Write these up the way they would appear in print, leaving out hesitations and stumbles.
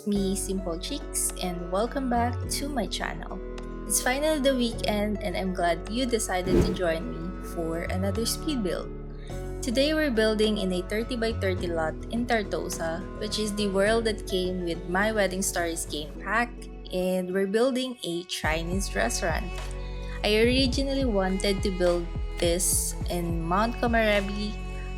It's me, Simple Cheeks, and welcome back to my channel. It's finally the weekend, and I'm glad you decided to join me for another speed build. Today, we're building in a 30 by 30 lot in Tartosa, which is the world that came with My Wedding Stories game pack, and we're building a Chinese restaurant. I originally wanted to build this in Mount Komarebi.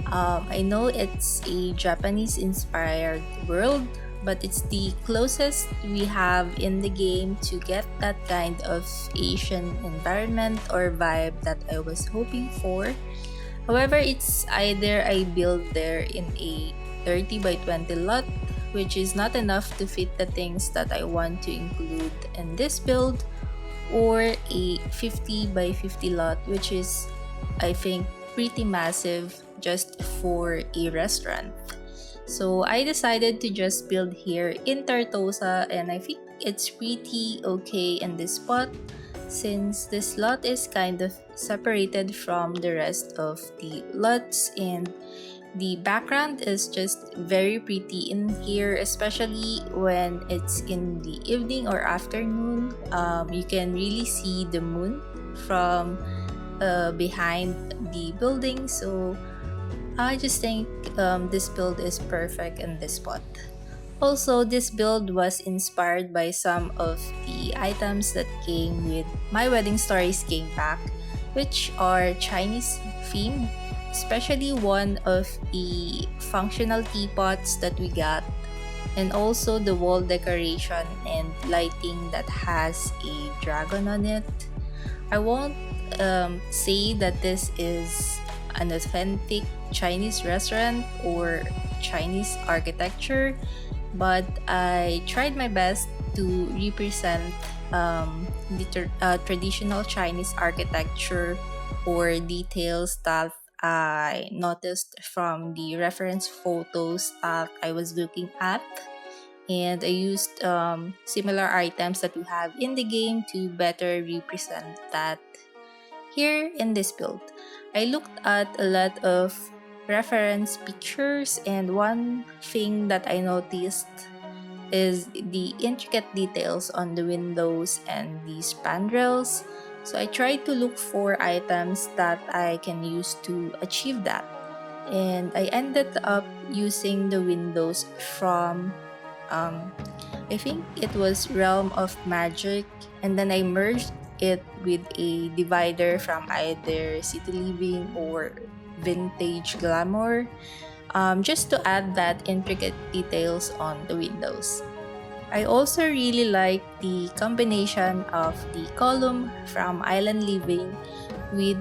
I know it's a Japanese inspired world, but it's the closest we have in the game to get that kind of Asian environment or vibe that I was hoping for. However, it's either I build there in a 30 by 20 lot, which is not enough to fit the things that I want to include in this build, or a 50 by 50 lot, which is, I think, pretty massive just for a restaurant. So I decided to just build here in Tartosa, and I think it's pretty okay in this spot since this lot is kind of separated from the rest of the lots, and the background is just very pretty in here, especially when it's in the evening or afternoon. You can really see the moon from behind the building, so I just think this build is perfect in this spot. Also, this build was inspired by some of the items that came with My Wedding Stories game pack, which are Chinese themed, especially one of the functional teapots that we got, and also the wall decoration and lighting that has a dragon on it. I won't say that this is an authentic Chinese restaurant or Chinese architecture, but I tried my best to represent the traditional Chinese architecture or details that I noticed from the reference photos that I was looking at. And I used similar items that we have in the game to better represent that here in this build. I looked at a lot of reference pictures, and one thing that I noticed is the intricate details on the windows and the spandrels. So I tried to look for items that I can use to achieve that. And I ended up using the windows from I think it was Realm of Magic, and then I merged it with a divider from either City Living or Vintage Glamour, just to add that intricate details on the windows. I also really like the combination of the column from Island Living with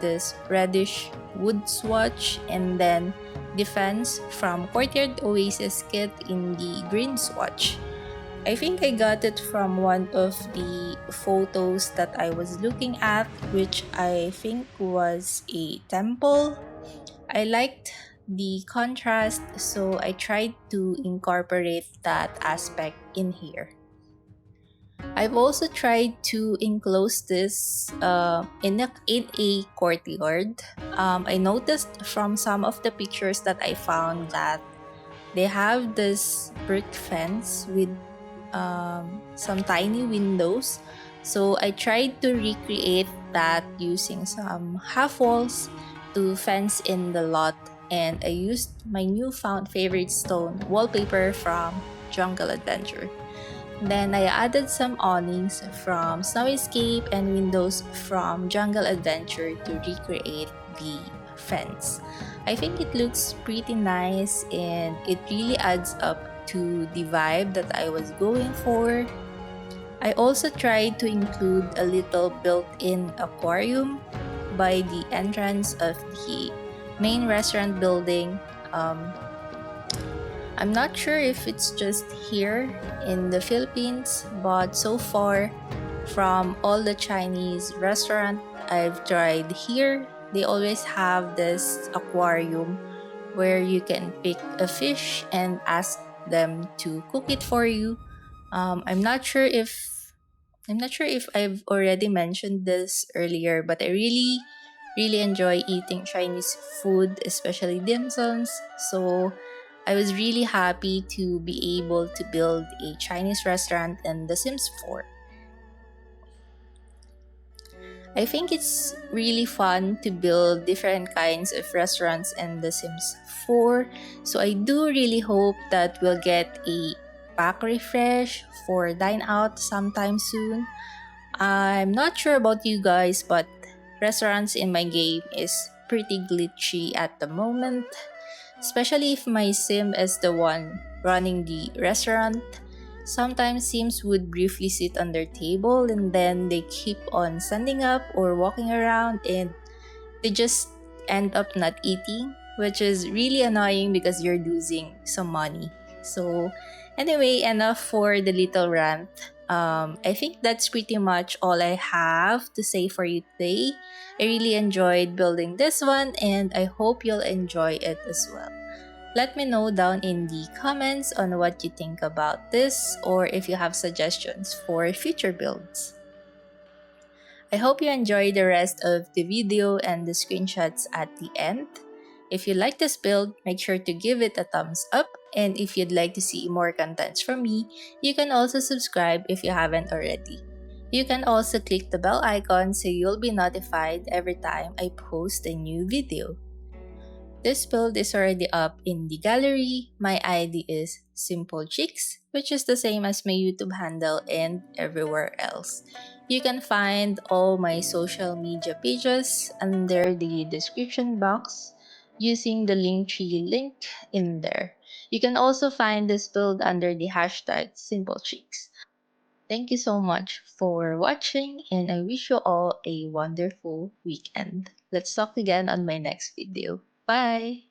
this reddish wood swatch, and then defense from Courtyard Oasis kit in the green swatch. I think I got it from one of the photos that I was looking at, which I think was a temple. I liked the contrast, so I tried to incorporate that aspect in here. I've also tried to enclose this in a courtyard. I noticed from some of the pictures that I found that they have this brick fence with some tiny windows. So I tried to recreate that using some half walls to fence in the lot, and I used my newfound favorite stone wallpaper from Jungle Adventure. Then I added some awnings from Snow Escape and windows from Jungle Adventure to recreate the fence. I think it looks pretty nice, and it really adds up to the vibe that I was going for. I also tried to include a little built-in aquarium by the entrance of the main restaurant building. I'm not sure if it's just here in the Philippines, but so far, from all the Chinese restaurant I've tried here, they always have this aquarium where you can pick a fish and ask them to cook it for you. I'm not sure if I've already mentioned this earlier, but I really enjoy eating Chinese food, especially dim sums. So I was really happy to be able to build a Chinese restaurant in The Sims 4. I think it's really fun to build different kinds of restaurants in The Sims 4. So I do really hope that we'll get a pack refresh for Dine Out sometime soon. I'm not sure about you guys, but restaurants in my game is pretty glitchy at the moment, especially if my sim is the one running the restaurant. Sometimes sims would briefly sit on their table and then they keep on standing up or walking around and they just end up not eating, which is really annoying because you're losing some money. So, anyway, enough for the little rant. I think that's pretty much all I have to say for you today. I really enjoyed building this one and I hope you'll enjoy it as well. Let me know down in the comments on what you think about this or if you have suggestions for future builds. I hope you enjoy the rest of the video and the screenshots at the end. If you like this build, make sure to give it a thumbs up, and if you'd like to see more contents from me, you can also subscribe if you haven't already. You can also click the bell icon so you'll be notified every time I post a new video. This build is already up in the gallery. My ID is simpolcheeks, which is the same as my YouTube handle and everywhere else. You can find all my social media pages under the description box using the Linktree link in there. You can also find this build under the hashtag simpolcheeks. Thank you so much for watching and I wish you all a wonderful weekend. Let's talk again on my next video. Bye!